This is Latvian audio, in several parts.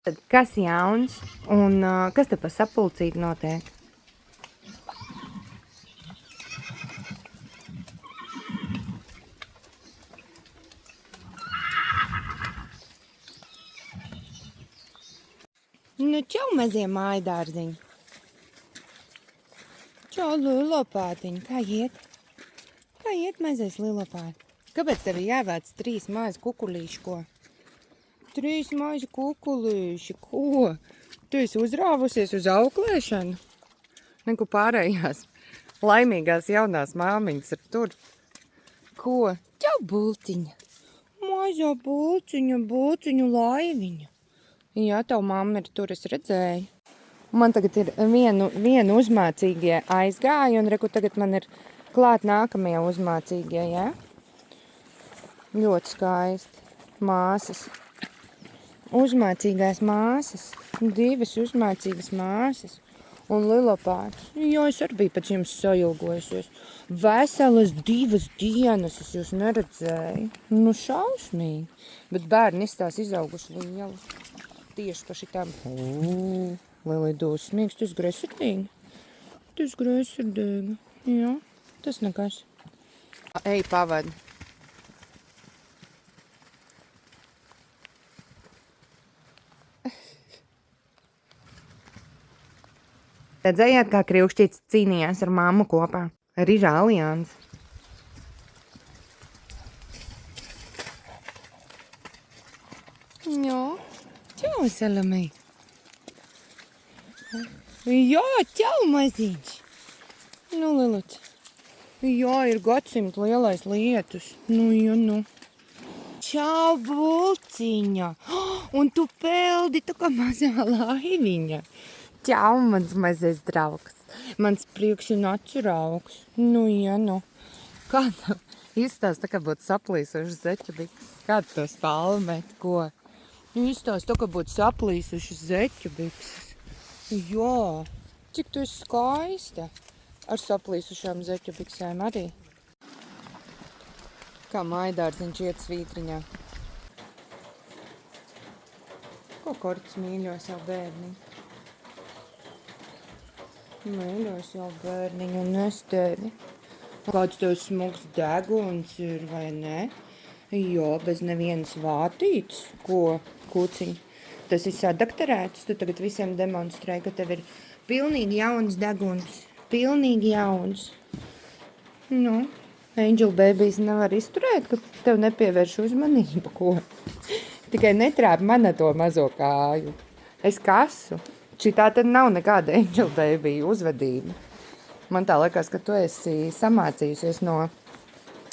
Tad kas jauns un kas te pa sapulcīt notiek? Nu, čau, mazie mājadārziņi. Čau, lilopātiņi. Kā iet? Kā iet, mazais lilopāti? Kāpēc tev ir jāvāc 3 mazi kukulīši, ko? 3 mazi kukulīši, ko? Tu esi uzrāvusies uz auklēšanu? Neko pārējās laimīgās jaunās māmiņas ir tur. Ko? Čau, bulciņa. Mazā bulciņu laiviņa. Jā, tavu mamma ir tur, es redzēju. Man tagad ir vienu uzmācīgie aizgāja, un reku tagad man ir klāt nākamie uzmācīgie, jā? Ļoti skaisti. Māsas. Uzmācīgās māsas. 2 uzmācīgas māsas. Un lilopāts. Jā, es arī biju pēc jums sailgojusies. Veselas 2 dienas es jūs neredzēju. Nu, šausmīgi. Bet bērni izstās izauguši lielu. Tieši pa šitām. Lielai dusmīgs, tu esi greizsirdīga. Tu esi greizsirdīga. Jā, tas nekas. Ej, pavadi. Redzējāt, kā Kriukšķīts cīnījās ar mammu kopā? Riža aliansi. Jā. Čau, Salamī. Jā, čau, maziņš. Nu, Liluts. Jā, ir gadsimta lielais lietus. Nu, jā, nu. Čau, bulciņa. Un tu peldi tā kā mazā laiviņa. Čau, mans mazais draugs. Mans priekš un acu raugs. Nu, jā, nu. Kā tev izstāst, tā kā būtu saplīsuši zeķubiks? Kā tu to spalmēt, ko? Izstāst, tā kā būtu saplīsuši zeķu bikses. Jā, cik tu esi skaista ar saplīsušām zeķu biksēm arī. Kā mājadārziņš iet svītriņā. Ko Korts mīļo savu bērniņu? Mīļo savu bērniņu un es tevi. Kāds tev smuks deguns ir, vai ne? Jā, bez nevienas vātītes. Ko, kuciņ? Tas ir sadakterēts. Tu tagad visiem demonstrē, ka tev ir pilnīgi jauns deguns. Pilnīgi jauns. Nu, Angel Babies nevar izturēt, ka tev nepievērš uzmanību, ko? Tikai netrāp man to mazo kāju. Es kasu. Šitā tad nav nekāda Angel Baby uzvedība. Man tā liekas, ka tu esi samācījusies no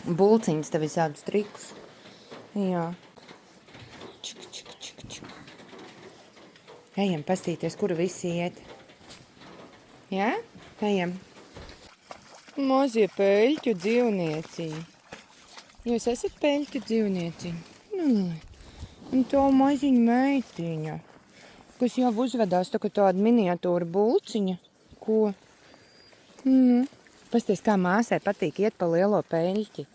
bulciņas tev visādus trikus. Jā. Čik, čik, čik, čik. Ejam pastīties, kuru visi iet. Jā? Ejam. Mazie peļķu dzīvnieciņi. Jūs esat peļķu dzīvnieciņi? Nu, un to maziņu meitiņa, kas jau uzvedās tā kā tāda miniatūra bulciņa. Ko? Pasties, kā māsai patīk iet pa lielo peļķi.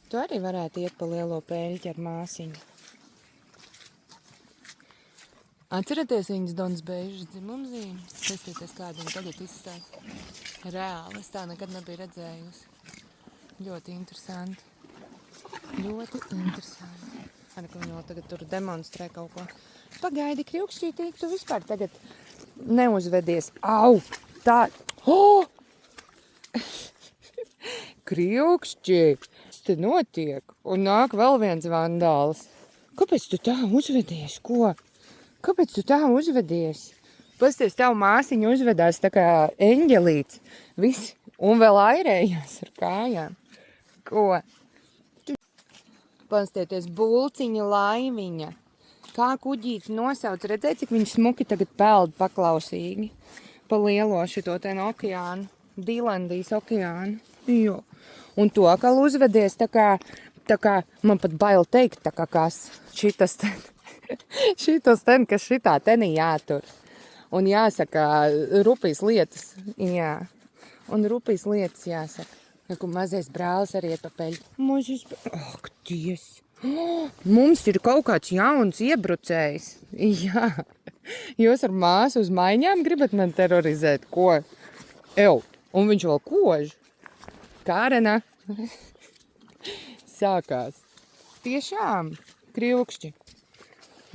Tu arī varētu iet pa lielo peļķi ar māsiņu. Atceraties viņas Donas Beižas dzimumzīmi? Pastieties, kāda viņa tagad izstāsta. Reāli, es tā nekad nebiju redzējusi. Ļoti interesanti. Ļoti interesanti. Arī, ka viņa tagad tur demonstrē kaut ko. Pagaidi, Kriukšķītīgi, tu vispār tagad neuzvedies. Au! Tā! Oh! Kriukšķīt! Te notiek, un nāk vēl viens vandāls. Kāpēc tu tā uzvedies, ko? Kāpēc tu tā uzvedies? Pasties, tavu māsiņu uzvedās tā kā eņģelīts, viss, un vēl airējās ar kājām. Ko? Pastieties, bulciņa laiviņa. Kā kuģīti nosauc, redzēji, cik viņi smuki tagad peld paklausīgi pa lielo šito ten okeānu, Dīlandijas okeānu. Jo. Un to atkal uzvedies tā kā, man pat bail teikt, tā kā kas šitas ten, kas šitā tenī jātur. Un jāsaka, rupīs lietas, jā. Un rupīs lietas jāsaka. Kur mazais brālis arī iet pa peļķi. Mazais brālis, ak, Dievs. Mums ir kaut kāds jauns iebrucējs. Jā. Jūs ar māsu uz maiņām gribat man terorizēt? Ko? Ew, un viņš vēl kož. Kārena. Sākās. Tiešām, kriukšķi.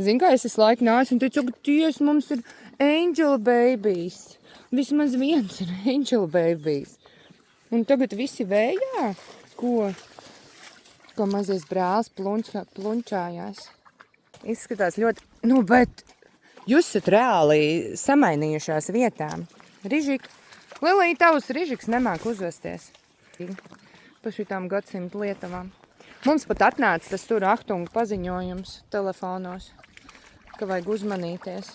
Zini, kā es laiku nācu un teicu, ka ties mums ir angel babies. Vismaz viens ir angel babies. Un tagad visi vējā? Ko? Ko mazais brālis plunčājās. Izskatās ļoti... Nu, bet jūs esat reāli samainījušās vietām. Rižik. Lilija, tavs Rižiks nemāk uzvesties. Pa šitām gadsimtu lietavām. Mums pat atnāca tas tur Achtung paziņojums telefonos, ka vajag uzmanīties.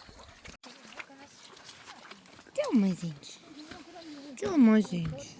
Čau, maziņš. Čau, maziņš.